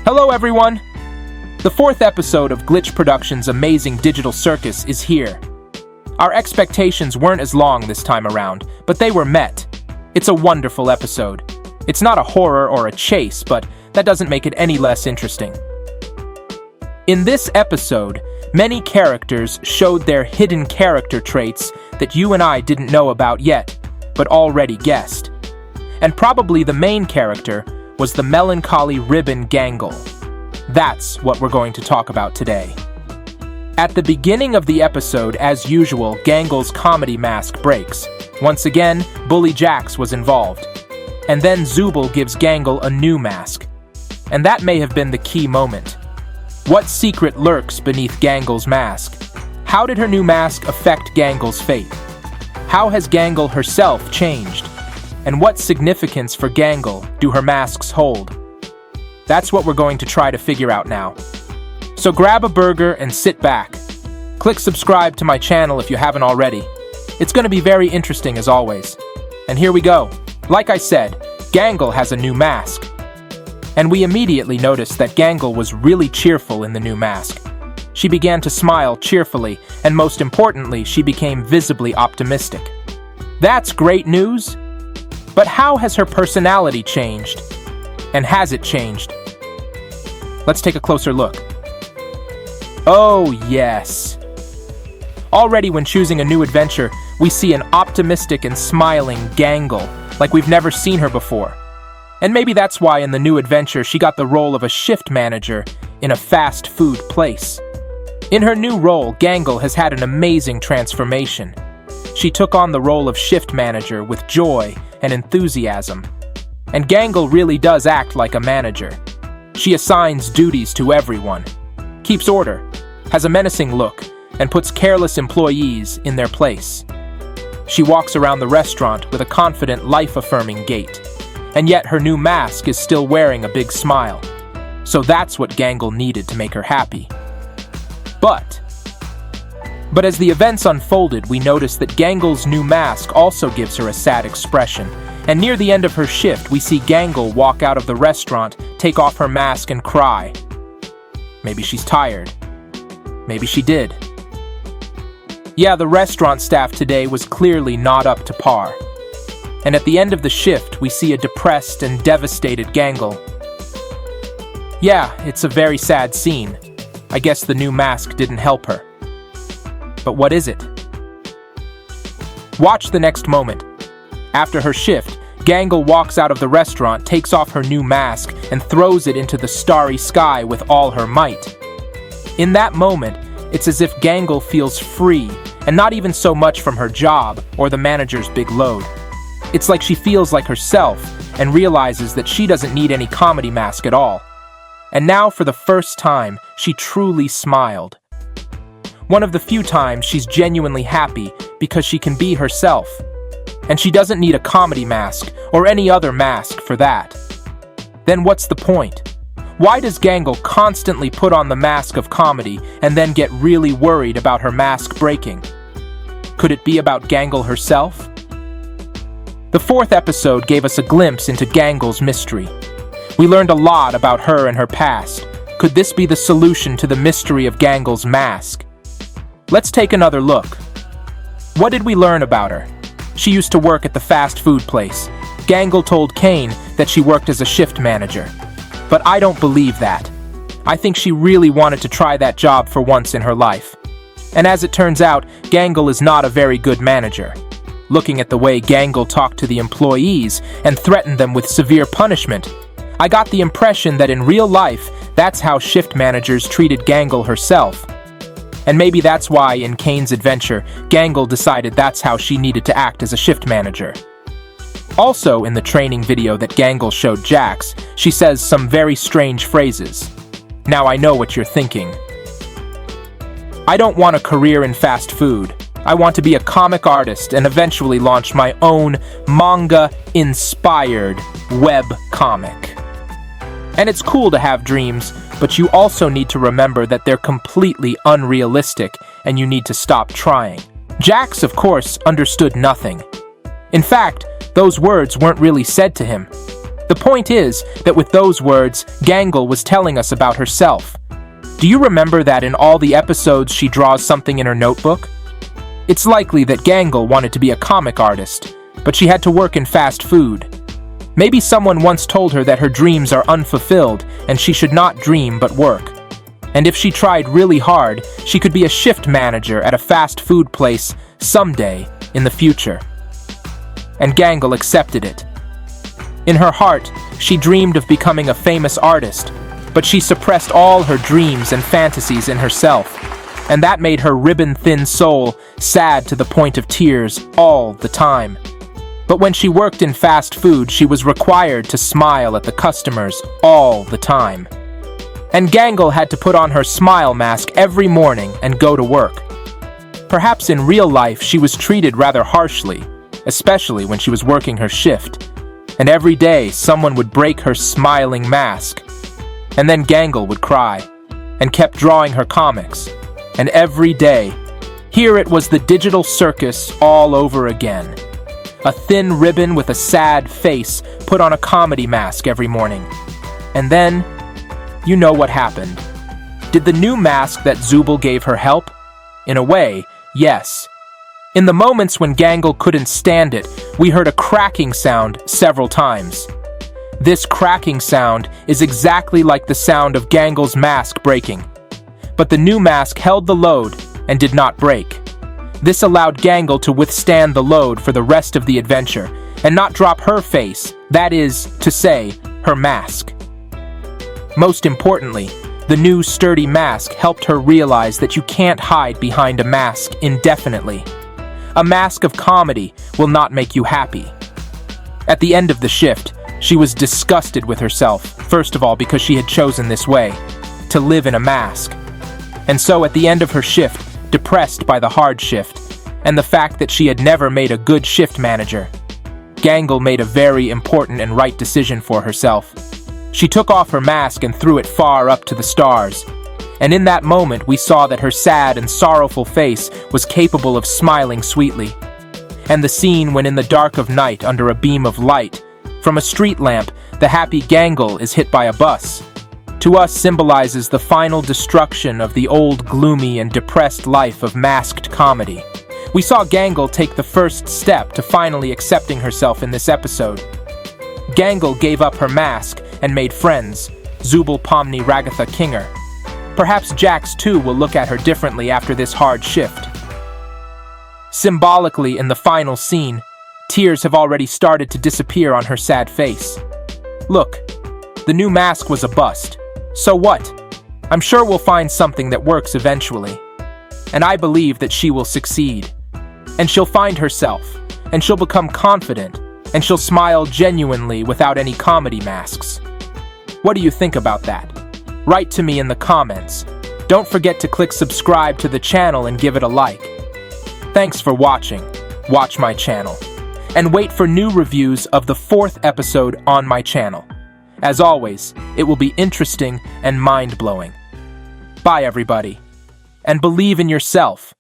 Hello everyone! The fourth episode of Glitch Productions' Amazing Digital Circus is here. Our expectations weren't as long this time around, but they were met. It's a wonderful episode. It's not a horror or a chase, but that doesn't make it any less interesting. In this episode, many characters showed their hidden character traits that you and I didn't know about yet, but already guessed. And probably the main character was the melancholy ribbon Gangle. That's what we're going to talk about today. At the beginning of the episode, as usual, Gangle's comedy mask breaks. Once again, Bully Jax was involved. And then Zooble gives Gangle a new mask. And that may have been the key moment. What secret lurks beneath Gangle's mask? How did her new mask affect Gangle's fate? How has Gangle herself changed? And what significance for Gangle do her masks hold? That's what we're going to try to figure out now. So grab a burger and sit back. Click subscribe to my channel if you haven't already. It's going to be very interesting as always. And here we go. Like I said, Gangle has a new mask. And we immediately noticed that Gangle was really cheerful in the new mask. She began to smile cheerfully, and most importantly, she became visibly optimistic. That's great news. But how has her personality changed? And has it changed? Let's take a closer look. Oh, yes. Already when choosing a new adventure, we see an optimistic and smiling Gangle, like we've never seen her before. And maybe that's why in the new adventure she got the role of a shift manager in a fast food place. In her new role, Gangle has had an amazing transformation. She took on the role of shift manager with joy and enthusiasm. And Gangle really does act like a manager. She assigns duties to everyone, keeps order, has a menacing look, and puts careless employees in their place. She walks around the restaurant with a confident, life-affirming gait. And yet her new mask is still wearing a big smile. So that's what Gangle needed to make her happy. But as the events unfolded, we noticed that Gangle's new mask also gives her a sad expression. And near the end of her shift, we see Gangle walk out of the restaurant, take off her mask, and cry. Maybe she's tired. Maybe she did. Yeah, the restaurant staff today was clearly not up to par. And at the end of the shift, we see a depressed and devastated Gangle. Yeah, it's a very sad scene. I guess the new mask didn't help her. But what is it? Watch the next moment. After her shift, Gangle walks out of the restaurant, takes off her new mask, and throws it into the starry sky with all her might. In that moment, it's as if Gangle feels free, and not even so much from her job or the manager's big load. It's like she feels like herself and realizes that she doesn't need any comedy mask at all. And now, for the first time, she truly smiled. One of the few times she's genuinely happy because she can be herself. And she doesn't need a comedy mask or any other mask for that. Then what's the point? Why does Gangle constantly put on the mask of comedy and then get really worried about her mask breaking? Could it be about Gangle herself? The fourth episode gave us a glimpse into Gangle's mystery. We learned a lot about her and her past. Could this be the solution to the mystery of Gangle's mask? Let's take another look. What did we learn about her? She used to work at the fast food place. Gangle told Kane that she worked as a shift manager. But I don't believe that. I think she really wanted to try that job for once in her life. And as it turns out, Gangle is not a very good manager. Looking at the way Gangle talked to the employees and threatened them with severe punishment, I got the impression that in real life, that's how shift managers treated Gangle herself. And maybe that's why, in Kane's adventure, Gangle decided that's how she needed to act as a shift manager. Also, in the training video that Gangle showed Jax, she says some very strange phrases. Now I know what you're thinking. I don't want a career in fast food. I want to be a comic artist and eventually launch my own manga-inspired web comic. And it's cool to have dreams, but you also need to remember that they're completely unrealistic and you need to stop trying. Jax, of course, understood nothing. In fact, those words weren't really said to him. The point is that with those words, Gangle was telling us about herself. Do you remember that in all the episodes she draws something in her notebook? It's likely that Gangle wanted to be a comic artist, but she had to work in fast food. Maybe someone once told her that her dreams are unfulfilled and she should not dream but work. And if she tried really hard, she could be a shift manager at a fast food place someday in the future. And Gangle accepted it. In her heart, she dreamed of becoming a famous artist, but she suppressed all her dreams and fantasies in herself, and that made her ribbon-thin soul sad to the point of tears all the time. But when she worked in fast food, she was required to smile at the customers all the time. And Gangle had to put on her smile mask every morning and go to work. Perhaps in real life she was treated rather harshly, especially when she was working her shift. And every day someone would break her smiling mask. And then Gangle would cry, and kept drawing her comics. And every day, here it was the digital circus all over again. A thin ribbon with a sad face put on a comedy mask every morning. And then, you know what happened. Did the new mask that Zooble gave her help? In a way, yes. In the moments when Gangle couldn't stand it, we heard a cracking sound several times. This cracking sound is exactly like the sound of Gangle's mask breaking. But the new mask held the load and did not break. This allowed Gangle to withstand the load for the rest of the adventure and not drop her face, that is to say, her mask. Most importantly, the new sturdy mask helped her realize that you can't hide behind a mask indefinitely. A mask of comedy will not make you happy. At the end of the shift, she was disgusted with herself, first of all because she had chosen this way, to live in a mask. And so at the end of her shift, depressed by the hard shift, and the fact that she had never made a good shift manager, Gangle made a very important and right decision for herself. She took off her mask and threw it far up to the stars. And in that moment we saw that her sad and sorrowful face was capable of smiling sweetly. And the scene when in the dark of night under a beam of light, from a street lamp, the happy Gangle is hit by a bus, to us symbolizes the final destruction of the old gloomy and depressed life of masked comedy. We saw Gangle take the first step to finally accepting herself in this episode. Gangle gave up her mask and made friends, Zooble, Pomni, RAGATHA, Kinger. Perhaps JAX too will look at her differently after this hard shift. Symbolically, in the final scene, tears have already started to disappear on her sad face. Look, the new mask was a bust. So what? I'm sure we'll find something that works eventually. And I believe that she will succeed. And she'll find herself, and she'll become confident, and she'll smile genuinely without any comedy masks. What do you think about that? Write to me in the comments. Don't forget to click subscribe to the channel and give it a like. Thanks for watching. Watch my channel. And wait for new reviews of the 4th episode on my channel. As always, it will be interesting and mind-blowing. Bye everybody. And believe in yourself.